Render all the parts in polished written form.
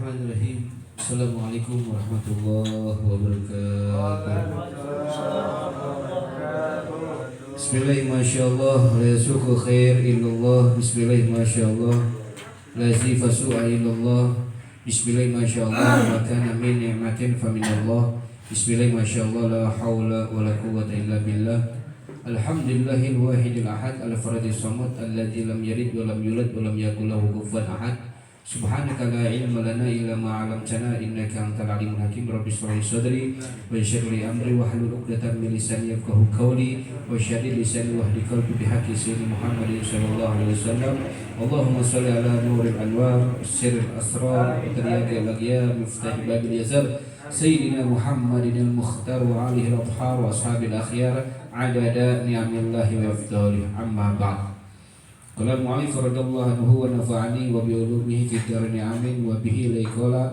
Bismillahirrahmanirrahim. Assalamualaikum warahmatullahi wabarakatuh. Bismillahirrahmanirrahim. Masyaallah, la yasuqu khair illallah. Bismillahirrahmanirrahim. Masyaallah, la zifa su'a illallah. Bismillahirrahmanirrahim. Masyaallah, wa kana min ni'matin fa minallah. Bismillahirrahmanirrahim. Masyaallah, la haula wa la quwwata illa billah. Alhamdulillahil wahidil ahad al-faradis samad alladzi lam yalid wa lam yulad wa lam yakul lahu kufuwan ahad. Subhanaka la ilma lana illa ma 'allamtana innaka antal alimul hakim. Rabbi shrah li sadri wa yassir li amri wahlul 'uqdatam min lisani yafqahu qawli wa shrah lisani wahdi qalbi bihaqqi sayyidina Muhammadin sallallahu alaihi wasallam. Allahumma shalli ala nuril anwar sirril asrar taryaqil aghyar miftah babil yazar sayyidina Muhammadin al-mukhtar wa alihi al-athhar wa ashabil akhyar adada ni'amillahi wa afdalih. Amma ba'd. Qala al-mu'allif radhiyallahu anhu wa nafa'ani wa bi ulumihi fid darin amin wa bihi laiqala.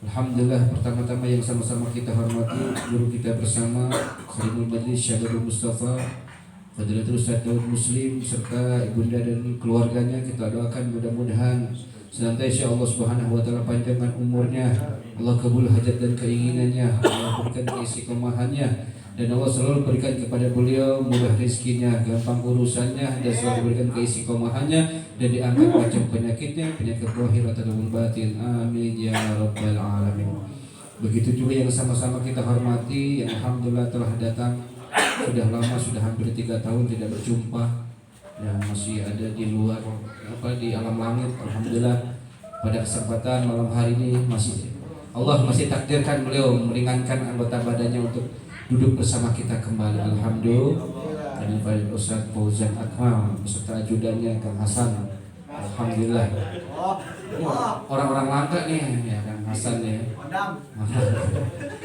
Alhamdulillah, pertama-tama yang sama-sama kita hormati guru kita bersama Khairul Majlis Syababul Mustafa Fadilatul Ustaz Daud Muslim serta ibunda dan keluarganya. Kita doakan mudah-mudahan senantiasa Allah Subhanahu wa taala panjangkan umurnya, Allah kabul hajat dan keinginannya, Allah berikan keistiqomahannya, dan Allah selalu berikan kepada beliau mudah rezekinya, gampang urusannya, dan selalu berikan keistiqomahannya, dan diangkat macam penyakitnya, penyakit zahir atau batin. Amin ya rabbal alamin. Begitu juga yang sama-sama kita hormati, yang alhamdulillah telah datang. Sudah lama, sudah hampir 3 tahun tidak berjumpa, yang masih ada di luar di alam langit. Alhamdulillah pada kesempatan malam hari ini Allah masih takdirkan beliau meringankan anggota badannya untuk duduk bersama kita kembali. Alhamdulillah. Dan Pak Ustaz Fauzan Akmal beserta ajudannya Kang Hasan. Alhamdulillah. Orang-orang langka nih ya Kang Hasan ya.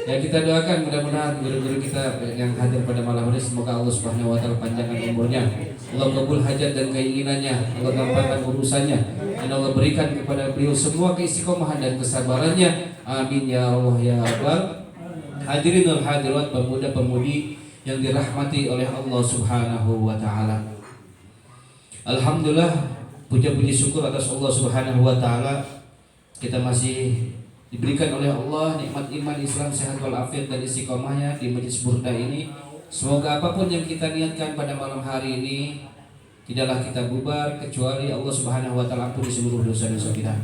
Ya, kita doakan mudah-mudahan guru-guru kita yang hadir pada malam ini, semoga Allah Subhanahu wa taala panjangkan umurnya, Allah kabul hajat dan keinginannya, Allah gampangkan urusannya, dan Allah berikan kepada beliau semua keistiqomahan dan kesabarannya. Amin ya Allah ya rabbal. Hadirin wal hadirat, pemuda-pemudi yang dirahmati oleh Allah Subhanahu wa taala. Alhamdulillah, puja-puji syukur atas Allah Subhanahu wa taala, kita masih diberikan oleh Allah nikmat iman, Islam, sehat walafiat dan istiqomahnya di Majlis Burda ini. Semoga apapun yang kita niatkan pada malam hari ini tidaklah kita bubar kecuali Allah Subhanahu wa taala ampuni seluruh dosa-dosa kita.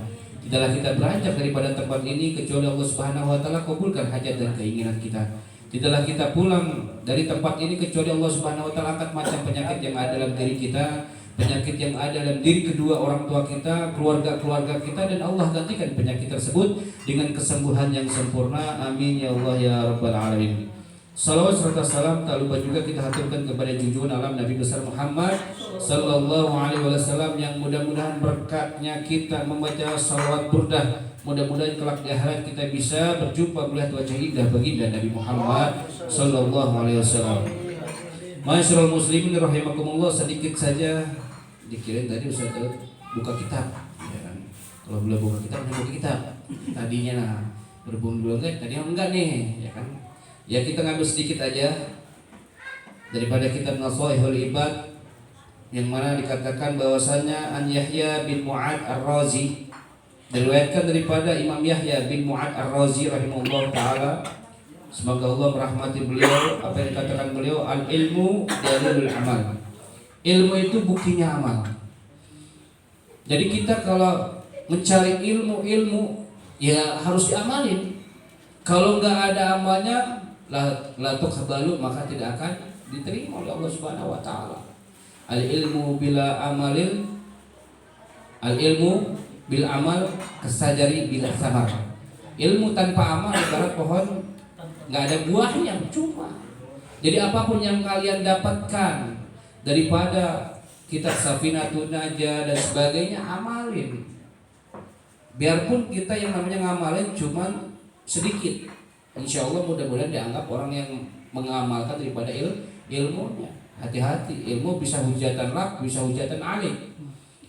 Tidaklah kita beranjak daripada tempat ini kecuali Allah Subhanahu wa taala kabulkan hajat dan keinginan kita. Tidaklah kita pulang dari tempat ini kecuali Allah Subhanahu wa taala angkat macam penyakit yang ada dalam diri kita, penyakit yang ada dalam diri kedua orang tua kita, keluarga-keluarga kita, dan Allah gantikan penyakit tersebut dengan kesembuhan yang sempurna. Amin ya Allah ya rabbal alamin. Salawat serta salam tak lupa juga kita haturkan kepada junjungan alam Nabi besar Muhammad sallallahu alaihi wasallam, yang mudah-mudahan berkatnya kita membaca salawat burdah, mudah-mudahan kelak di akhirat kita bisa berjumpa melihat wajah indah baginda Nabi Muhammad sallallahu alaihi wasallam. Ma'asyiral muslimin rahimakumullah, sedikit saja dikirain tadi Ustaz buka kitab ya kan? Kalau belum buka kitab, buka kitab tadinya. Nah, berhubung dulu enggak nih ya kan, ya kita ngambil sedikit aja daripada kitab Nasaihul Ibad, yang mana dikatakan bahwasannya an Yahya bin Mu'ad Ar-Razi, diriwayatkan daripada Imam Yahya bin Mu'ad Ar-Razi rahimahullah taala, semoga Allah merahmati beliau, apa yang dikatakan beliau, al ilmu dalilul amal. Ilmu itu buktinya amal. Jadi kita kalau mencari ilmu ya harus diamalin. Kalau nggak ada amalnya, la tuqbalu, maka tidak akan diterima oleh Allah Subhanahu wa taala. Al ilmu bila amalin, al ilmu bil amal kasajari bila samar. Ilmu tanpa amal ibarat pohon nggak ada buahnya, cuma. Jadi apapun yang kalian dapatkan daripada kitab Safinatun Najah dan sebagainya, amalin. Biarpun kita yang namanya ngamalin cuman sedikit, insya Allah mudah-mudahan dianggap orang yang mengamalkan daripada ilmunya. Hati-hati, ilmu bisa hujatan lak, bisa hujatan alik.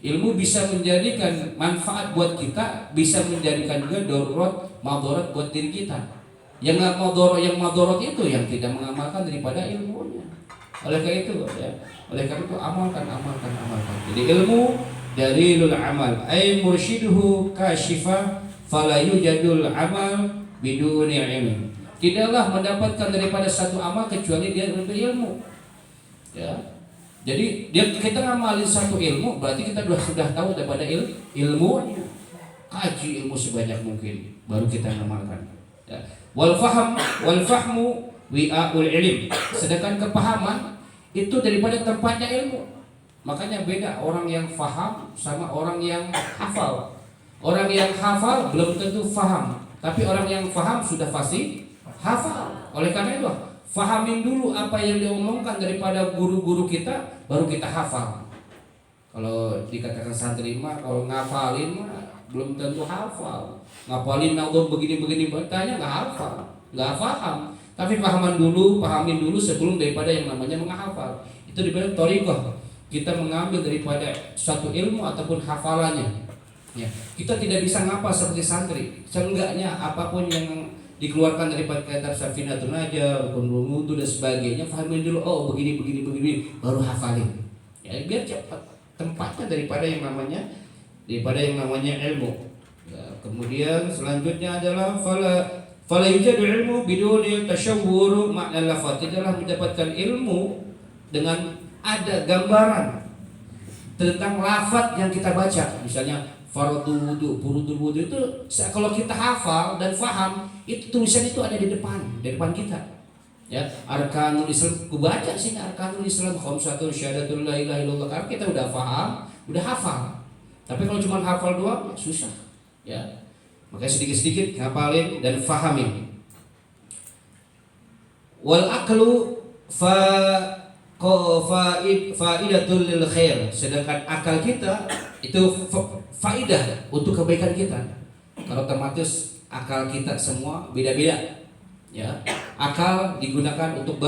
Ilmu bisa menjadikan manfaat buat kita, bisa menjadikan juga darurat, madarat buat diri kita. Yang madorot itu yang tidak mengamalkan daripada ilmunya. Oleh karena itu ya, amalkan. Jadi ilmu dalilul amal, ay mursyiduhu kasyifa fala yujadul amal biduni ilm. Tidaklah mendapatkan daripada satu amal kecuali dia berilmu. Ya. Jadi kita ngamalin satu ilmu berarti kita sudah tahu daripada ilmunya. Kaji ilmu sebanyak mungkin baru kita ngamalkan. Ya. Wal fahmu wi'aul ilm. Sedangkan kepahaman itu daripada tempatnya ilmu. Makanya beda orang yang faham sama orang yang hafal. Orang yang hafal belum tentu faham, tapi orang yang faham sudah pasti hafal. Oleh karena itu, fahamin dulu apa yang diomongkan daripada guru-guru kita, baru kita hafal. Kalau dikatakan santri mah, kalau ngafalin mah belum tentu hafal. Ngafalin naudzuh begini-begini bertanya nggak hafal, nggak paham. Tapi pahamin dulu sebelum daripada yang namanya menghafal. Itu daripada thariqah. Kita mengambil daripada suatu ilmu ataupun hafalannya. Ya, kita tidak bisa ngapal seperti santri. Seenggaknya apapun yang dikeluarkan daripada kitab Safinatun Najah, Rukun Wudu dan sebagainya, fahamin dulu. Oh, begini baru hafalin. Ya, biar cepat tempatnya daripada yang namanya ilmu. Ya, kemudian selanjutnya adalah fala yujadu ilmu biduni tashawwur ma'na lafaz. Tidaklah mendapatkan ilmu dengan ada gambaran tentang lafaz yang kita baca. Misalnya fardhu wudu itu kalau kita hafal dan faham, itu tulisan itu ada di depan kita. Ya, arkanul Islam kubaca sih arkanul Islam khamsatun syahadatul la ilaha illallah. Karena kita udah paham, udah hafal. Tapi kalau cuma hafal doang susah. Ya. Makanya sedikit-sedikit hafalin dan fahamin. Wal aqlu faidatul lil khair. Sedangkan akal kita itu faidah untuk kebaikan kita. Kalau otomatis akal kita semua beda-beda. Ya. Akal digunakan untuk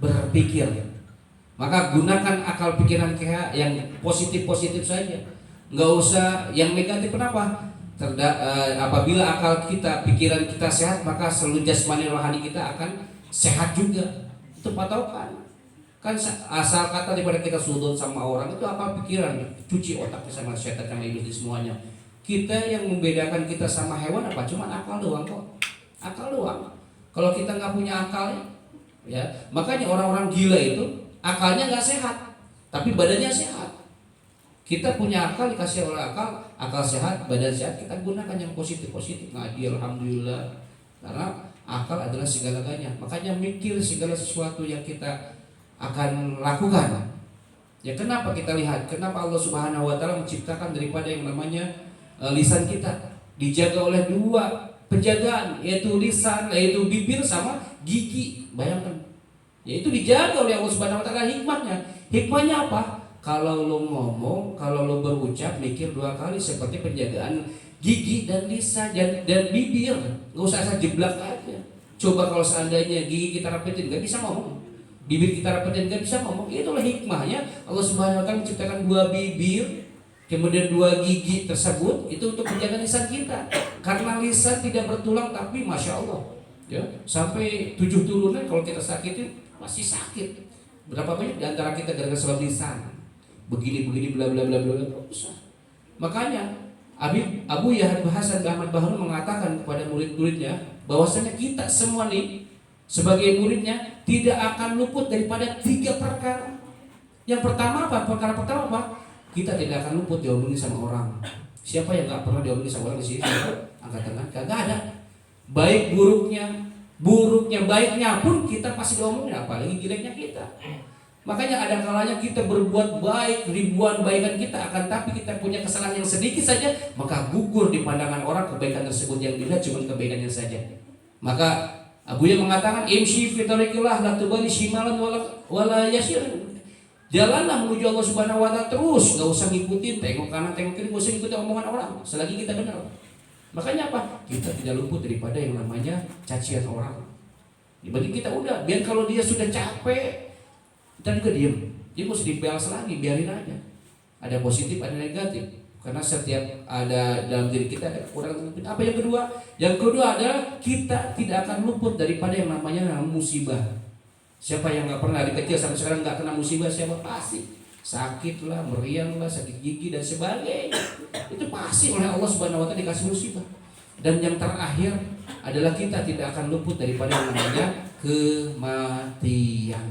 berpikir. Maka gunakan akal pikiran kita yang positif-positif saja. Enggak usah yang negatif. Kenapa? Apabila akal kita, pikiran kita sehat, maka seluruh jasmani rohani kita akan sehat juga. Itu patokan. Kan asal kata daripada kita sudut sama orang itu apa pikiran, cuci otaknya sama setan sama iblis semuanya. Kita yang membedakan kita sama hewan apa? Cuma akal doang kok. Akal doang. Kalau kita nggak punya akal, ya makanya orang-orang gila itu akalnya nggak sehat, tapi badannya sehat. Kita punya akal, dikasih oleh akal sehat, badan sehat, kita gunakan yang positif-positif. Ngaji alhamdulillah. Karena akal adalah segala-galanya. Makanya mikir segala sesuatu yang kita akan lakukan. Ya kenapa kita lihat? Kenapa Allah Subhanahu wa taala menciptakan daripada yang namanya lisan kita dijaga oleh dua penjagaan, yaitu lisan, yaitu bibir sama gigi. Bayangkan. Yaitu dijaga oleh Allah Subhanahu wa taala. Hikmahnya apa? Kalau lo ngomong, kalau lo berucap, mikir dua kali seperti penjagaan gigi dan lisan dan bibir. Nggak usah asal jeblak aja. Coba kalau seandainya gigi kita rapetin, nggak bisa ngomong. Bibir kita rapetin, nggak bisa ngomong. Itulah hikmahnya Allah Subhanahu wa taala menciptakan dua bibir, kemudian dua gigi tersebut itu untuk menjaga lisan kita. Karena lisan tidak bertulang, tapi masya Allah, ya sampai 7 turunan kalau kita sakitin masih sakit. Berapa banyak di antara kita gara-gara sebab lisan? Begini bla bla bla bla usah. Makanya Abu Yahya Hasan Ahmad Bahrun mengatakan kepada murid-muridnya bahwasanya kita semua nih sebagai muridnya tidak akan luput daripada 3 perkara. Yang pertama apa? Perkara pertama apa? Kita tidak akan luput diomongin sama orang. Siapa yang nggak pernah diomongin sama orang di sini? Angkat tangan. Kagak ada. Baik buruknya baiknya pun kita pasti diomongin, apalagi jeleknya kita. Makanya ada kalanya kita berbuat baik, ribuan baikan kita, akan tapi kita punya kesalahan yang sedikit saja, maka gugur di pandangan orang kebaikan tersebut, yang dilihat cuma kebaikannya saja. Maka Abu yang mengatakan imshi fi tariqillah la tubali shimalan wala yasir. Jalanlah menuju Allah Subhanahu wa taala terus, enggak usah ngikutin tengok kanan tengok kiri, enggak usah ngikutin omongan orang selagi kita benar. Makanya apa? Kita tidak luput daripada yang namanya cacian orang. Bagi kita udah, biar kalau dia sudah capek kita juga diem. Dia mesti dibalas lagi, biarin aja. Ada positif, ada negatif. Karena setiap ada dalam diri kita ada kekurangan. Apa yang kedua? Yang kedua adalah kita tidak akan luput daripada yang namanya musibah. Siapa yang nggak pernah dari kecil sampai sekarang nggak kena musibah? Siapa? Pasti sakit lah, meriang lah, sakit gigi dan sebagainya. Itu pasti oleh Allah Subhanahu wa taala dikasih musibah. Dan yang terakhir adalah kita tidak akan luput daripada yang namanya kematian.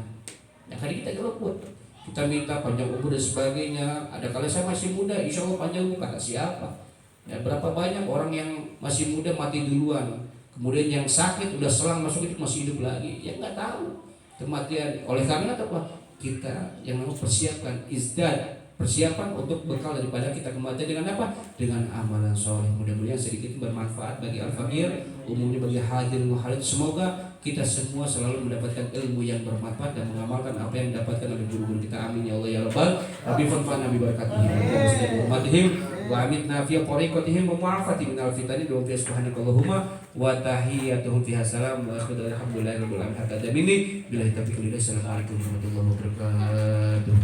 Ya kali kita gak luput. Kita minta panjang umur dan sebagainya. Ada kali saya masih muda, insya Allah panjang umur, kata siapa? Ya, berapa banyak orang yang masih muda mati duluan, kemudian yang sakit udah selang masuk itu masih hidup lagi, ya nggak tahu kematian. Oleh karena itu apa? Kita yang harus persiapkan izdad, persiapan untuk bekal daripada kita kematian dengan apa? Dengan amalan soleh. Mudah-mudahan sedikit bermanfaat bagi al-fakir, umumnya bagi hadir muhalid. Semoga kita semua selalu mendapatkan ilmu yang bermanfaat dan mengamalkan apa yang didapatkan oleh guru-guru kita. Amin ya Allah ya Rabbal. Rabbi fanfa'na bi barakatihim wa hurmatihim wa amitna fi tariqatihim wa mu'afati minal fitani wa fi subhanakallahumma wa tahiyyatuhum fiha salam wa akhiru alhamdulillahi rabbil alamin. Hatta damini billahi taufiq. Assalamualaikum warahmatullahi wabarakatuh.